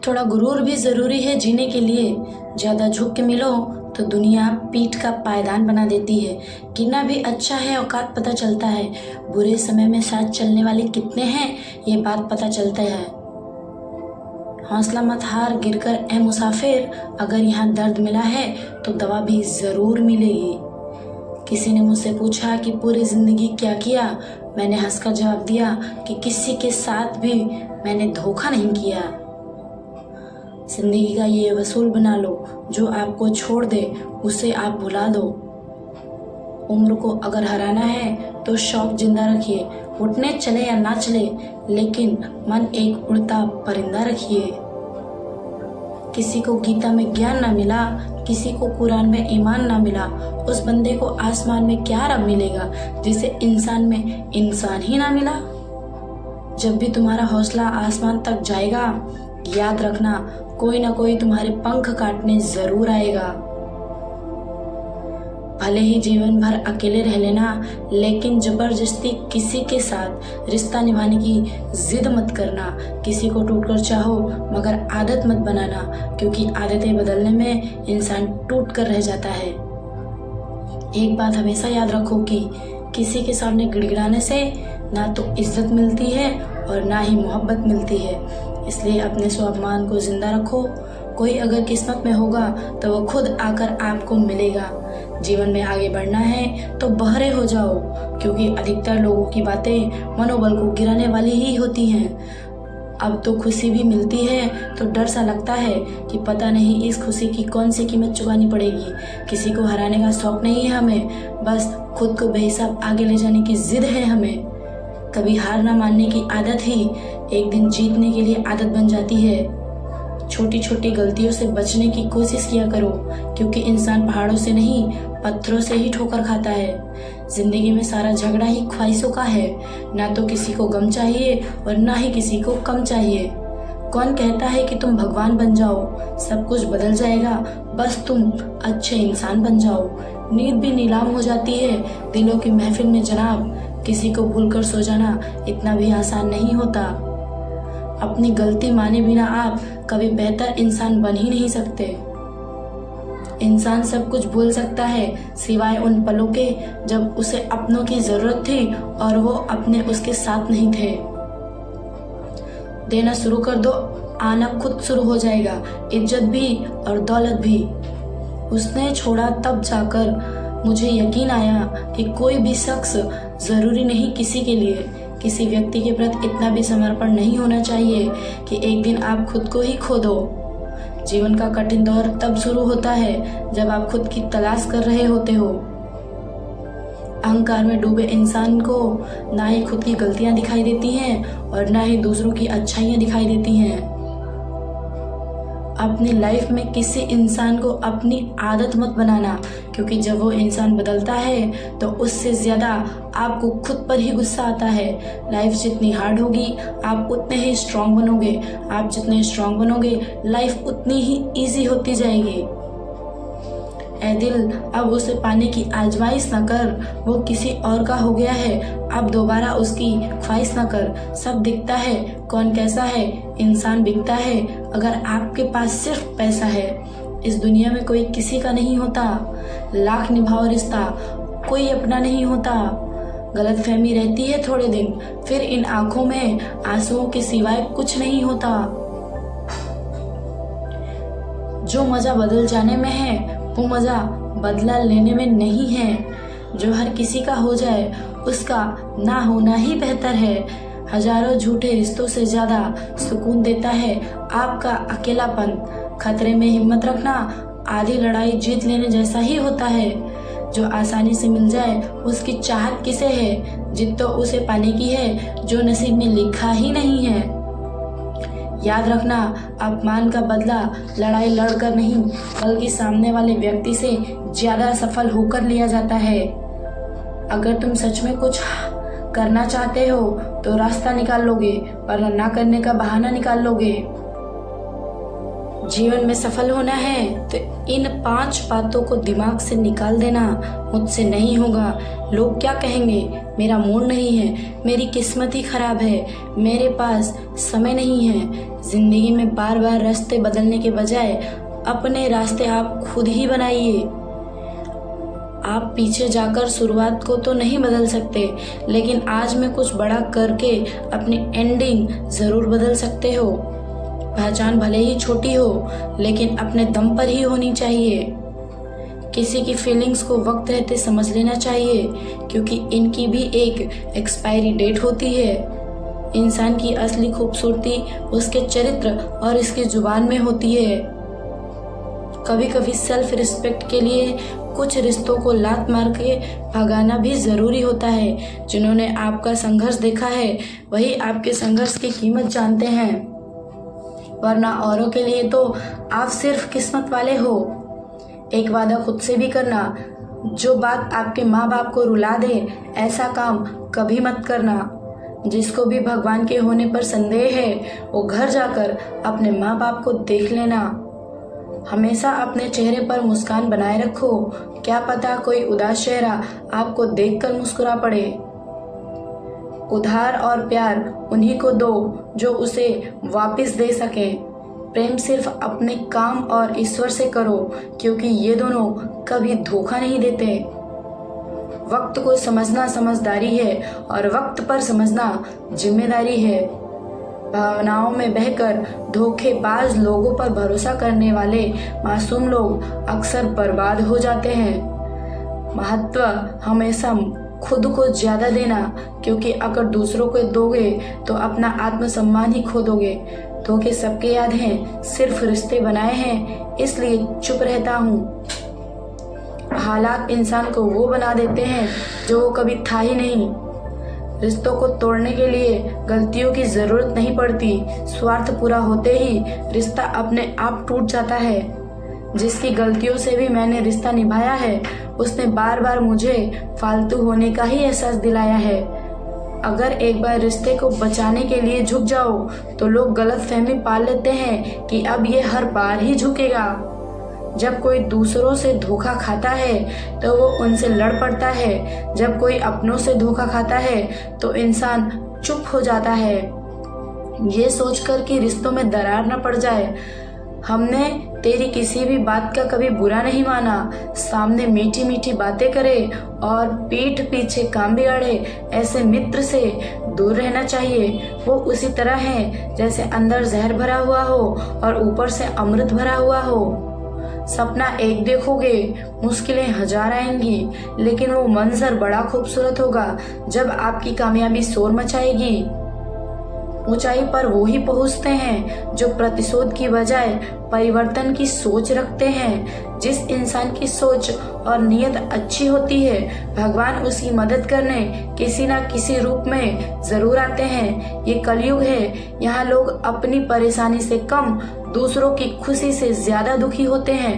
थोड़ा गुरूर भी ज़रूरी है जीने के लिए। ज़्यादा झुक के मिलो तो दुनिया पीठ का पायदान बना देती है। गिरना भी अच्छा है, औकात पता चलता है। बुरे समय में साथ चलने वाले कितने हैं ये बात पता चलता है। हौसला मत हार, गिरकर ए मुसाफिर, अगर यहाँ दर्द मिला है तो दवा भी ज़रूर मिलेगी। किसी ने मुझसे पूछा कि पूरी ज़िंदगी क्या किया। मैंने हंसकर जवाब दिया कि किसी के साथ भी मैंने धोखा नहीं किया। जिंदगी का ये वसूल बना लो, जो आपको छोड़ दे उसे आप भुला दो। उम्र को अगर हराना है तो शौक जिंदा रखिए। उठने चले या ना चले, लेकिन मन एक उड़ता परिंदा रखिए। किसी को गीता में ज्ञान ना मिला, किसी को कुरान में ईमान ना मिला, उस बंदे को आसमान में क्या रब मिलेगा जिसे इंसान में इंसान ही ना मिला। जब भी तुम्हारा हौसला आसमान तक जाएगा, याद रखना कोई ना कोई तुम्हारे पंख काटने जरूर आएगा। भले ही जीवन भर अकेले रह लेना, लेकिन जबरदस्ती किसी के साथ रिश्ता निभाने की जिद मत करना। किसी को टूटकर चाहो मगर आदत मत बनाना, क्योंकि आदतें बदलने में इंसान टूट कर रह जाता है। एक बात हमेशा याद रखो कि किसी के सामने गिड़गिड़ाने से ना तो इज्जत मिलती है और ना ही मोहब्बत मिलती है। इसलिए अपने स्वाभिमान को जिंदा रखो। कोई अगर किस्मत में होगा तो वो खुद आकर आपको मिलेगा। जीवन में आगे बढ़ना है तो बहरे हो जाओ, क्योंकि अधिकतर लोगों की बातें मनोबल को गिराने वाली ही होती हैं। अब तो खुशी भी मिलती है तो डर सा लगता है कि पता नहीं इस खुशी की कौन सी कीमत चुकानी पड़ेगी। किसी को हराने का शौक नहीं है हमें, बस खुद को बेहिसाब आगे ले जाने की जिद है हमें। कभी हार ना मानने की आदत ही एक दिन जीतने के लिए आदत बन जाती है। छोटी छोटी गलतियों से बचने की कोशिश किया करो, क्योंकि इंसान पहाड़ों से नहीं पत्थरों से ही ठोकर खाता है। जिंदगी में सारा झगड़ा ही ख्वाहिशों का है। ना तो किसी को गम चाहिए और ना ही किसी को कम चाहिए। कौन कहता है कि तुम भगवान बन जाओ? सब कुछ बदल जाएगा, बस तुम अच्छे इंसान बन जाओ। नींद भी नीलाम हो जाती है दिलों की महफिल में जनाब। किसी को भूलकर सो जाना इतना भी आसान नहीं होता। अपनी गलती माने बिना आप कभी बेहतर इंसान बन ही नहीं सकते। इंसान सब कुछ भूल सकता है सिवाय उन पलों के जब उसे अपनों की जरूरत थी और वो अपने उसके साथ नहीं थे। देना शुरू कर दो, आना खुद शुरू हो जाएगा, इज्जत भी और दौलत भी। उसने छोड़ा तब जाकर मुझे यकीन आया कि कोई भी शख्स जरूरी नहीं किसी के लिए। किसी व्यक्ति के प्रति इतना भी समर्पण नहीं होना चाहिए कि एक दिन आप खुद को ही खो दो। जीवन का कठिन दौर तब शुरू होता है जब आप खुद की तलाश कर रहे होते हो। अहंकार में डूबे इंसान को ना ही खुद की गलतियां दिखाई देती हैं और ना ही दूसरों की अच्छाइयां दिखाई देती हैं। अपनी लाइफ में किसी इंसान को अपनी आदत मत बनाना, क्योंकि जब वो इंसान बदलता है तो उससे ज़्यादा आपको खुद पर ही गुस्सा आता है। लाइफ जितनी हार्ड होगी आप उतने ही स्ट्रांग बनोगे। आप जितने स्ट्रांग बनोगे लाइफ उतनी ही इजी होती जाएगी। ऐ दिल, अब उसे पाने की आजमाइश न कर, वो किसी और का हो गया है। अब दोबारा उसकी ख्वाहिश न कर। सब दिखता है कौन कैसा है, इंसान बिकता है अगर आपके पास सिर्फ पैसा है। इस दुनिया में कोई किसी का नहीं होता। लाख निभाओ रिश्ता, कोई अपना नहीं होता। गलतफहमी रहती है थोड़े दिन, फिर इन आंखों में आंसुओं के सिवाय कुछ नहीं होता। जो मजा बदल जाने में है वो मजा बदला लेने में नहीं है। जो हर किसी का हो जाए उसका ना होना ही बेहतर है। हजारों झूठे रिश्तों से ज्यादा सुकून देता है आपका अकेलापन। खतरे में हिम्मत रखना आधी लड़ाई जीत लेने जैसा ही होता है। जो आसानी से मिल जाए उसकी चाहत किसे है? जिद तो उसे पाने की है जो नसीब में लिखा ही नहीं है। याद रखना, अपमान का बदला लड़ाई लड़कर नहीं बल्कि सामने वाले व्यक्ति से ज्यादा सफल होकर लिया जाता है। अगर तुम सच में कुछ करना चाहते हो तो रास्ता निकाल लोगे, वरना ना करने का बहाना निकाल लोगे। जीवन में सफल होना है तो इन 5 बातों को दिमाग से निकाल देना। मुझसे नहीं होगा, लोग क्या कहेंगे, मेरा मूड नहीं है, मेरी किस्मत ही खराब है, मेरे पास समय नहीं है। जिंदगी में बार बार रास्ते बदलने के बजाय अपने रास्ते आप खुद ही बनाइए। आप पीछे जाकर शुरुआत को तो नहीं बदल सकते, लेकिन आज में कुछ बड़ा करके अपनी एंडिंग जरूर बदल सकते हो। पहचान भले ही छोटी हो, लेकिन अपने दम पर ही होनी चाहिए। किसी की फीलिंग्स को वक्त रहते समझ लेना चाहिए, क्योंकि इनकी भी एक एक्सपायरी डेट होती है। इंसान की असली खूबसूरती उसके चरित्र और इसकी जुबान में होती है। कभी कभी सेल्फ रिस्पेक्ट के लिए कुछ रिश्तों को लात मार के भगाना भी जरूरी होता है। जिन्होंने आपका संघर्ष देखा है वही आपके संघर्ष की कीमत जानते हैं, वरना औरों के लिए तो आप सिर्फ किस्मत वाले हो। एक वादा खुद से भी करना, जो बात आपके माँ बाप को रुला दे ऐसा काम कभी मत करना। जिसको भी भगवान के होने पर संदेह है वो घर जाकर अपने माँ बाप को देख लेना। हमेशा अपने चेहरे पर मुस्कान बनाए रखो, क्या पता कोई उदास चेहरा आपको देखकर मुस्कुरा पड़े। उधार और प्यार उन्हीं को दो जो उसे वापस दे सके। प्रेम सिर्फ अपने काम और ईश्वर से करो, क्योंकि ये दोनों कभी धोखा नहीं देते। वक्त को समझना समझदारी है और वक्त पर समझना जिम्मेदारी है। भावनाओं में बहकर धोखेबाज लोगों पर भरोसा करने वाले मासूम लोग अक्सर बर्बाद हो जाते हैं। महत्व हमेशा खुद को ज्यादा देना, क्योंकि अगर दूसरों को दोगे तो अपना आत्मसम्मान ही खो दोगे। धोखे सबके याद हैं, सिर्फ रिश्ते बनाए हैं इसलिए चुप रहता हूँ। हालात इंसान को वो बना देते हैं जो वो कभी था ही नहीं। रिश्तों को तोड़ने के लिए गलतियों की जरूरत नहीं पड़ती, स्वार्थ पूरा होते ही रिश्ता अपने आप टूट जाता है। जिसकी गलतियों से भी मैंने रिश्ता निभाया है उसने बार बार मुझे फालतू होने का ही एहसास दिलाया है। अगर एक बार रिश्ते को बचाने के लिए झुक जाओ तो लोग गलतफहमी पाल लेते हैं कि अब ये हर बार ही झुकेगा। जब कोई दूसरों से धोखा खाता है तो वो उनसे लड़ पड़ता है, जब कोई अपनों से धोखा खाता है तो इंसान चुप हो जाता है, ये सोचकर कि रिश्तों में दरार न पड़ जाए। हमने तेरी किसी भी बात का कभी बुरा नहीं माना। सामने मीठी मीठी बातें करे और पीठ पीछे काम बिगाड़े, ऐसे मित्र से दूर रहना चाहिए। वो उसी तरह है जैसे अंदर जहर भरा हुआ हो और ऊपर से अमृत भरा हुआ हो। सपना एक देखोगे, मुश्किलें 1000 आएंगी, लेकिन वो मंजर बड़ा खूबसूरत होगा जब आपकी कामयाबी शोर मचाएगी। ऊंचाई पर वो ही पहुंचते हैं जो प्रतिशोध की बजाय परिवर्तन की सोच रखते हैं। जिस इंसान की सोच और नीयत अच्छी होती है, भगवान उसकी मदद करने किसी न किसी रूप में जरूर आते हैं। ये कलयुग है, यहाँ लोग अपनी परेशानी से कम दूसरों की खुशी से ज्यादा दुखी होते हैं।